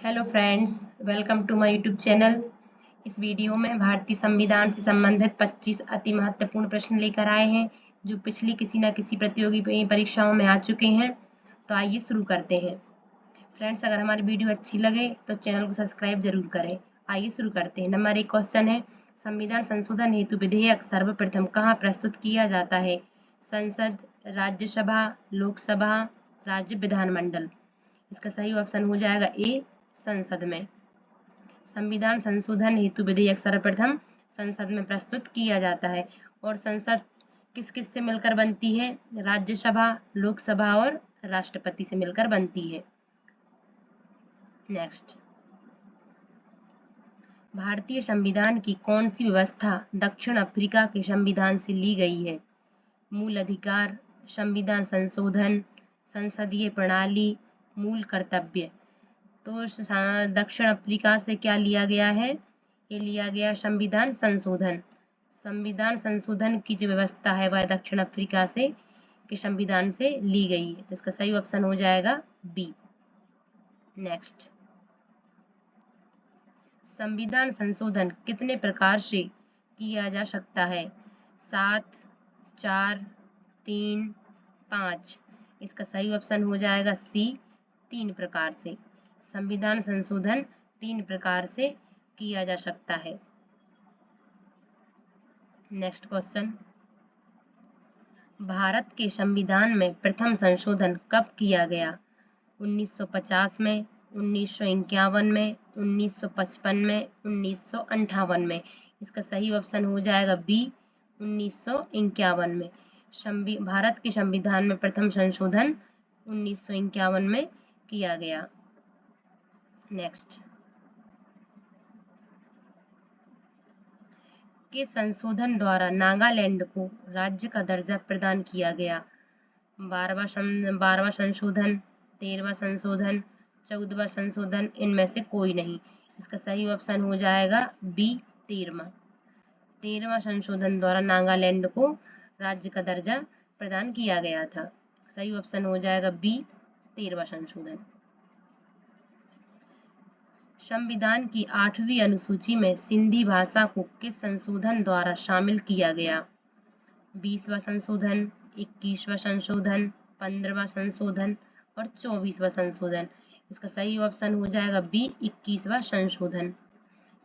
Hello friends, welcome to my YouTube channel. इस video में भारतीय संविधान से संबंधित 25 अति महत्वपूर्ण प्रश्न लेकर आए हैं जो पिछली किसी न किसी प्रतियोगी परीक्षाओं में आ चुके हैं। तो आइए शुरू करते हैं। फ्रेंड्स, अगर हमारी वीडियो अच्छी लगे तो चैनल को सब्सक्राइब जरूर करें। आइए शुरू करते हैं। नंबर 1 क्वेश्चन है, संविधान संशोधन हेतु विधेयक सर्वप्रथम कहाँ प्रस्तुत किया जाता है? संसद, राज्यसभा, लोकसभा, राज्य विधानमंडल। इसका सही ऑप्शन हो जाएगा ए, संसद में। संविधान संशोधन हेतु विधेयक सर्वप्रथम संसद में प्रस्तुत किया जाता है। और संसद किस किस से मिलकर बनती है? राज्यसभा, लोकसभा और राष्ट्रपति से मिलकर बनती है। नेक्स्ट, भारतीय संविधान की कौन सी व्यवस्था दक्षिण अफ्रीका के संविधान से ली गई है? मूल अधिकार, संविधान संशोधन, संसदीय प्रणाली, मूल कर्तव्य। तो दक्षिण अफ्रीका से क्या लिया गया है? ये लिया गया संविधान संशोधन। संविधान संशोधन की जो व्यवस्था है वह दक्षिण अफ्रीका से के संविधान से ली गई है। तो इसका सही ऑप्शन हो जाएगा बी। नेक्स्ट, संविधान संशोधन कितने प्रकार से किया जा सकता है? 7, 4, 3, 5। इसका सही ऑप्शन हो जाएगा सी, 3 प्रकार से। संविधान संशोधन 3 प्रकार से किया जा सकता है। नेक्स्ट क्वेश्चन, भारत के संविधान में प्रथम संशोधन कब किया गया? 1950 में, 1951 में, 1955 में, 1958 में। इसका सही ऑप्शन हो जाएगा बी, 1951 में। भारत के संविधान में प्रथम संशोधन 1951 में किया गया। नेक्स्ट, के संशोधन द्वारा नागालैंड को राज्य का दर्जा प्रदान किया गया? 12वां संशोधन, 13वां संशोधन, 14वां संशोधन, इनमें से कोई नहीं। इसका सही ऑप्शन हो जाएगा बी, 13वां संशोधन द्वारा नागालैंड को राज्य का दर्जा प्रदान किया गया था। सही ऑप्शन हो जाएगा बी, 13वां संशोधन। संविधान की 8वीं अनुसूची में सिंधी भाषा को किस संशोधन द्वारा शामिल किया गया? 20वां संशोधन, 21वां संशोधन, 15वां संशोधन और 24वां संशोधन। इसका सही ऑप्शन हो जाएगा बी, 21वां संशोधन।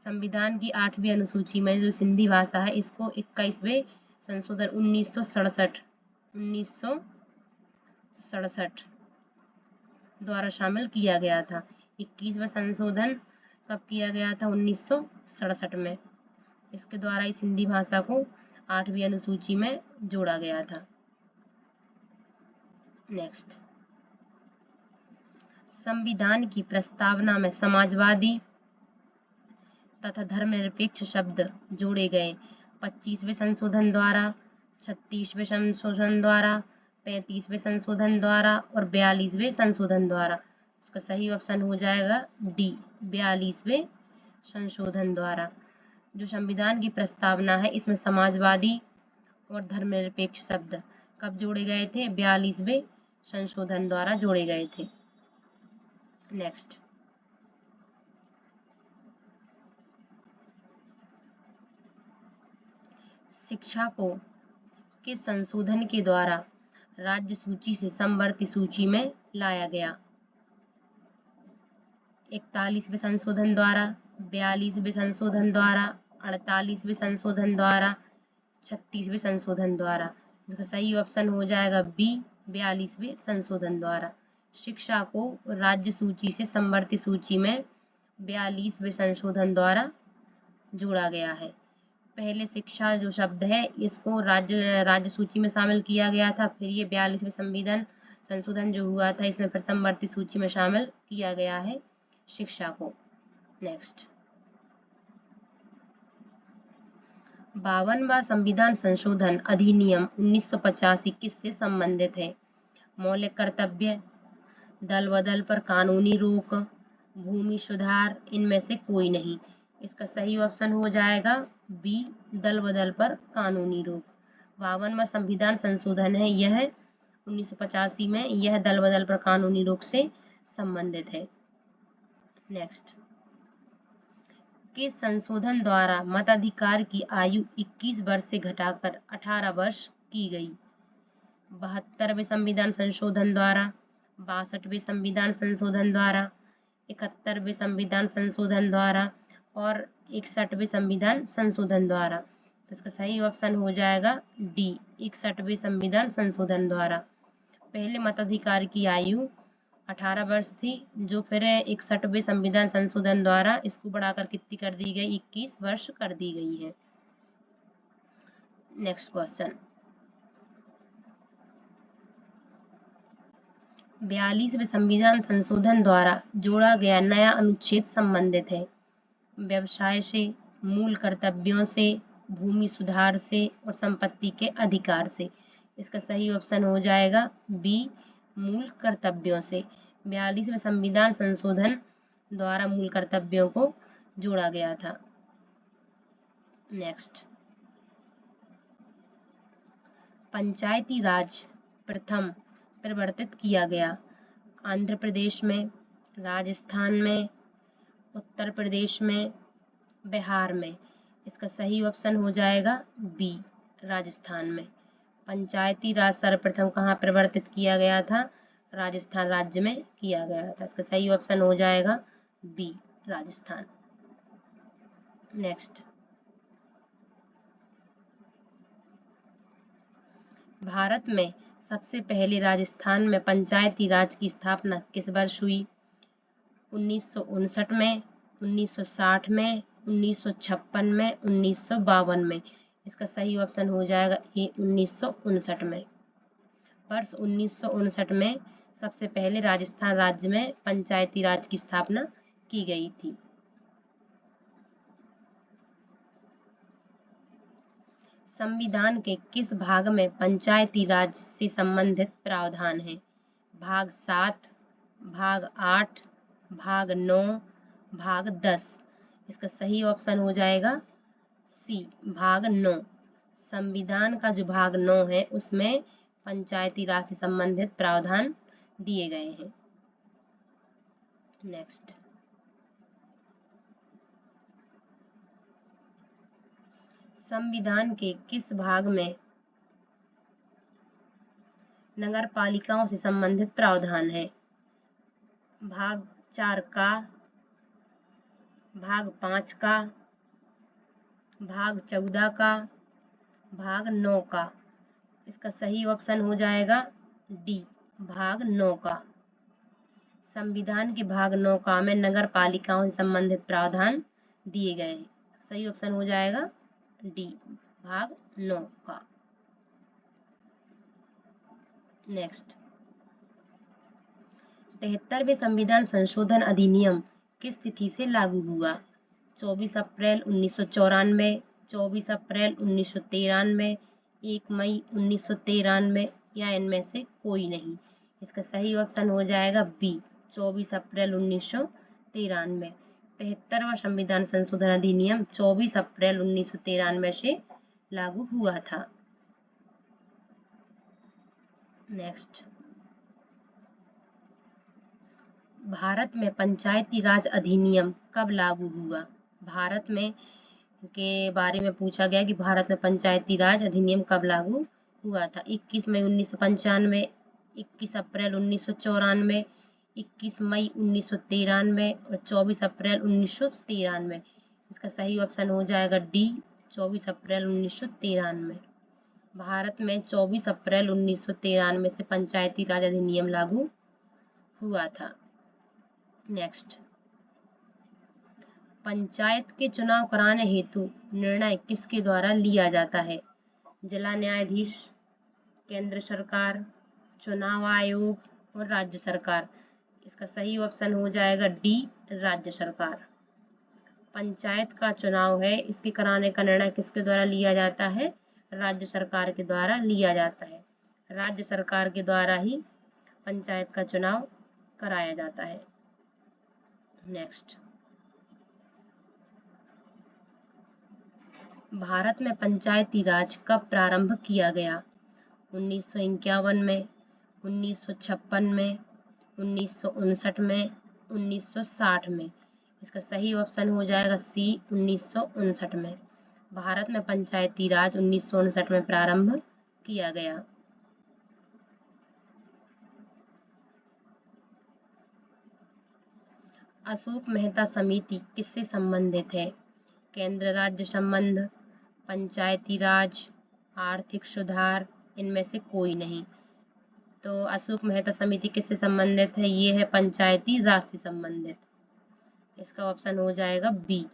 संविधान की 8वीं अनुसूची में जो सिंधी भाषा है इसको 21वें संशोधन 1967 द्वारा शामिल किया गया था। 21वां संशोधन कब किया गया था? 1967 में। इसके द्वारा इस हिंदी भाषा को 8वीं अनुसूची में जोड़ा गया था। नेक्स्ट, संविधान की प्रस्तावना में समाजवादी तथा धर्मनिरपेक्ष शब्द जोड़े गए 25वें संशोधन द्वारा, 36वें संशोधन द्वारा, 35वें संशोधन द्वारा और 42वें संशोधन द्वारा। इसका सही ऑप्शन हो जाएगा डी, 42वें संशोधन द्वारा। जो संविधान की प्रस्तावना है इसमें समाजवादी और धर्मनिरपेक्ष शब्द कब जोड़े गए थे? 42वें संशोधन द्वारा जोड़े गए थे। नेक्स्ट, शिक्षा को किस संशोधन के द्वारा राज्य सूची से समवर्ती सूची में लाया गया? 41वें संशोधन द्वारा, 42वें संशोधन द्वारा, 48वें संशोधन द्वारा, 36वें संशोधन द्वारा। इसका सही ऑप्शन हो जाएगा बी, 42वें संशोधन द्वारा। शिक्षा को राज्य सूची से समवर्ती सूची में 42वें संशोधन द्वारा जोड़ा गया है। पहले शिक्षा जो शब्द है इसको राज्य सूची में शामिल किया गया था, फिर ये 42वें संशोधन जो हुआ था इसमें फिर समवर्ती सूची में शामिल किया गया है शिक्षा को। नेक्स्ट, 52वां संविधान संशोधन अधिनियम 1985 किससे संबंधित है? मौलिक कर्तव्य, दल बदल पर कानूनी रोक, भूमि सुधार, इनमें से कोई नहीं। इसका सही ऑप्शन हो जाएगा बी, दल बदल पर कानूनी रोक। 52वां संविधान संशोधन है यह 1985 में, यह दल बदल पर कानूनी रोक से संबंधित है। नेक्स्ट, किस संशोधन द्वारा मताधिकार की आयु 21 वर्ष से घटाकर 18 वर्ष की गई? 72वें संविधान संशोधन द्वारा, 62वें संविधान संशोधन द्वारा, 71वें संविधान संशोधन द्वारा और 61वें संविधान संशोधन द्वारा। तो इसका सही ऑप्शन हो जाएगा डी, 61वें संविधान संशोधन द्वारा। पहले मताधिकार की आयु 18 वर्ष थी, जो फिर 61वें संविधान संशोधन द्वारा इसको बढ़ाकर कितनी कर दी गई? 21 वर्ष कर दी गई है। नेक्स्ट क्वेश्चन, 42वें संविधान संशोधन द्वारा जोड़ा गया नया अनुच्छेद संबंधित है व्यवसाय से, मूल कर्तव्यों से, भूमि सुधार से और संपत्ति के अधिकार से। इसका सही ऑप्शन हो जाएगा बी, मूल कर्तव्यों से। 42वें संविधान संशोधन द्वारा मूल कर्तव्यों को जोड़ा गया था। नेक्स्ट, पंचायती राज प्रथम परिवर्तित किया गया आंध्र प्रदेश में, राजस्थान में, उत्तर प्रदेश में, बिहार में। इसका सही ऑप्शन हो जाएगा बी, राजस्थान में। पंचायती राज सर्वप्रथम कहाँ परिवर्तित किया गया था? राजस्थान राज्य में किया गया था। इसका सही ऑप्शन हो जाएगा बी, राजस्थान। नेक्स्ट, भारत में सबसे पहले राजस्थान में पंचायती राज की स्थापना किस वर्ष हुई? 1959 में, 1960 में, 1956 में, 1952 में। इसका सही ऑप्शन हो जाएगा ए, 1959 में। वर्ष 1959 में सबसे पहले राजस्थान राज्य में पंचायती राज की स्थापना की गई थी। संविधान के किस भाग में पंचायती राज से संबंधित प्रावधान है? भाग 7, भाग 8, भाग 9, भाग 10। इसका सही ऑप्शन हो जाएगा सी, भाग 9। संविधान का जो भाग 9 है उसमें पंचायती राज से संबंधित प्रावधान दिए गए हैं। नेक्स्ट, संविधान के किस भाग में नगर पालिकाओं से संबंधित प्रावधान है? भाग 4 का, भाग 5 का, भाग 14 का, भाग 9 का। इसका सही ऑप्शन हो जाएगा डी, भाग 9 का। संविधान के भाग 9 का में नगर पालिकाओं से संबंधित प्रावधान दिए गए हैं। सही ऑप्शन हो जाएगा डी, भाग 9 का। नेक्स्ट, 73वें संविधान संशोधन अधिनियम किस तिथि से लागू हुआ? 24 अप्रैल 1994, 24 अप्रैल 1993, 1 मई 1993 या इनमें से कोई नहीं। इसका सही ऑप्शन हो जाएगा बी, 24 अप्रैल 1993। 73वां संविधान संशोधन अधिनियम 24 अप्रैल 1993 से लागू हुआ था। नेक्स्ट, भारत में पंचायती राज अधिनियम कब लागू हुआ? भारत में के बारे में पूछा गया कि भारत में पंचायती राज अधिनियम कब लागू हुआ था? 21 मई 1995, 21 अप्रैल 1994, 21 मई 1993 और 24 अप्रैल 1993। इसका सही ऑप्शन हो जाएगा डी, 24 अप्रैल 1993। भारत में 24 अप्रैल 1993 से पंचायती राज अधिनियम लागू हुआ था। नेक्स्ट, पंचायत के चुनाव कराने हेतु निर्णय किसके द्वारा लिया जाता है? जिला न्यायाधीश, केंद्र सरकार, चुनाव आयोग और राज्य सरकार। इसका सही ऑप्शन हो जाएगा डी, राज्य सरकार। पंचायत का चुनाव है, इसके कराने का निर्णय किसके द्वारा लिया जाता है? राज्य सरकार के द्वारा लिया जाता है। राज्य सरकार के द्वारा ही पंचायत का चुनाव कराया जाता है। नेक्स्ट, भारत में पंचायती राज कब प्रारंभ किया गया? 1951 में, 1956 में, 1959 में, 1960 में। इसका सही ऑप्शन हो जाएगा सी 1959 में। भारत में पंचायती राज 1959 में प्रारंभ किया गया। अशोक मेहता समिति किससे संबंधित है? केंद्र राज्य संबंध, पंचायती राज, आर्थिक सुधार, इनमें से कोई नहीं। तो अशोक मेहता समिति किससे संबंधित है? ये है पंचायती राज से संबंधित। इसका ऑप्शन हो जाएगा बी।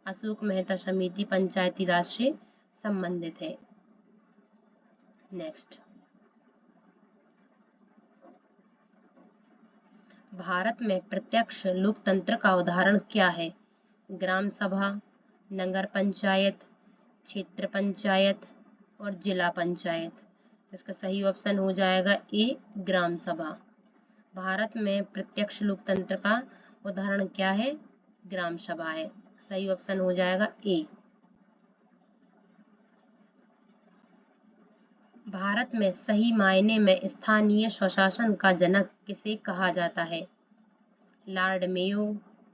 अशोक मेहता समिति पंचायती राज से संबंधित है। नेक्स्ट, भारत में प्रत्यक्ष लोकतंत्र का उदाहरण क्या है? ग्राम सभा, नगर पंचायत, क्षेत्र पंचायत और जिला पंचायत। इसका सही ऑप्शन हो जाएगा ए, ग्राम सभा। भारत में प्रत्यक्ष लोकतंत्र का उदाहरण क्या है? ग्राम सभा है। सही ऑप्शन हो जाएगा ए। भारत में सही मायने में स्थानीय स्वशासन का जनक किसे कहा जाता है? Lord Mayo,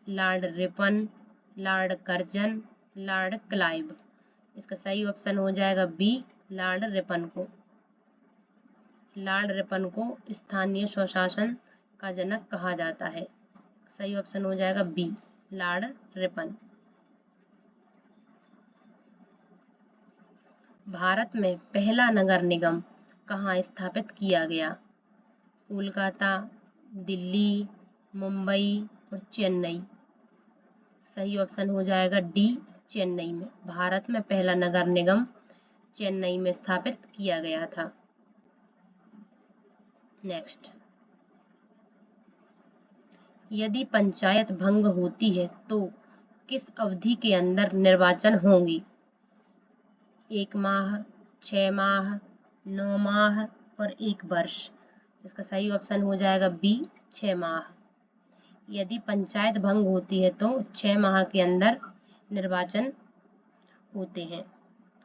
Lord Ripon, Lord Curzon, Lord Clive. इसका सही ऑप्शन हो जाएगा बी, लॉर्ड रिपन को। लॉर्ड रिपन को स्थानीय स्वशासन का जनक कहा जाता है। सही ऑप्शन हो जाएगा बी, लॉर्ड रिपन। भारत में पहला नगर निगम कहाँ स्थापित किया गया? कोलकाता, दिल्ली, मुंबई और चेन्नई। सही ऑप्शन हो जाएगा डी, चेन्नई में। भारत में पहला नगर निगम चेन्नई में स्थापित किया गया था। नेक्स्ट, यदि पंचायत भंग होती है तो किस अवधि के अंदर निर्वाचन होंगे? 1 माह, 6 माह, 9 माह और 1 वर्ष। इसका सही ऑप्शन हो जाएगा बी, 6 माह। यदि पंचायत भंग होती है तो 6 माह के अंदर निर्वाचन होते हैं।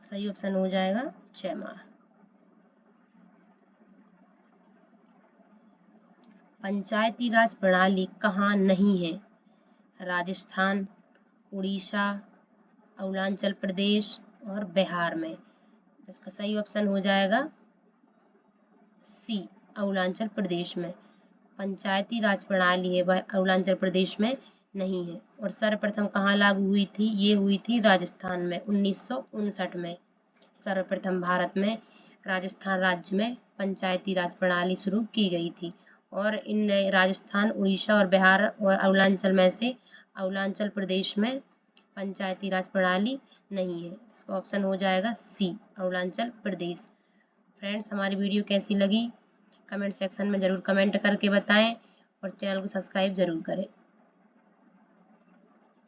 सही ऑप्शन हो जाएगा 6 माह। पंचायती राज प्रणाली कहाँ नहीं है? राजस्थान, उड़ीसा, अरुणाचल प्रदेश और बिहार में। इसका सही ऑप्शन हो जाएगा सी, अरुणाचल प्रदेश में। पंचायती राज प्रणाली है वह अरुणाचल प्रदेश में नहीं है। और सर्वप्रथम कहाँ लागू हुई थी? ये हुई थी राजस्थान में 1959 में। सर्वप्रथम भारत में राजस्थान राज्य में पंचायती राज प्रणाली शुरू की गई थी। और इन राजस्थान, उड़ीसा और बिहार और अरुणाचल में से अरुणाचल प्रदेश में पंचायती राज प्रणाली नहीं है। इसका ऑप्शन हो जाएगा सी, अरुणाचल प्रदेश। फ्रेंड्स, हमारी वीडियो कैसी लगी कमेंट सेक्शन में ज़रूर कमेंट करके बताएं और चैनल को सब्सक्राइब ज़रूर करें।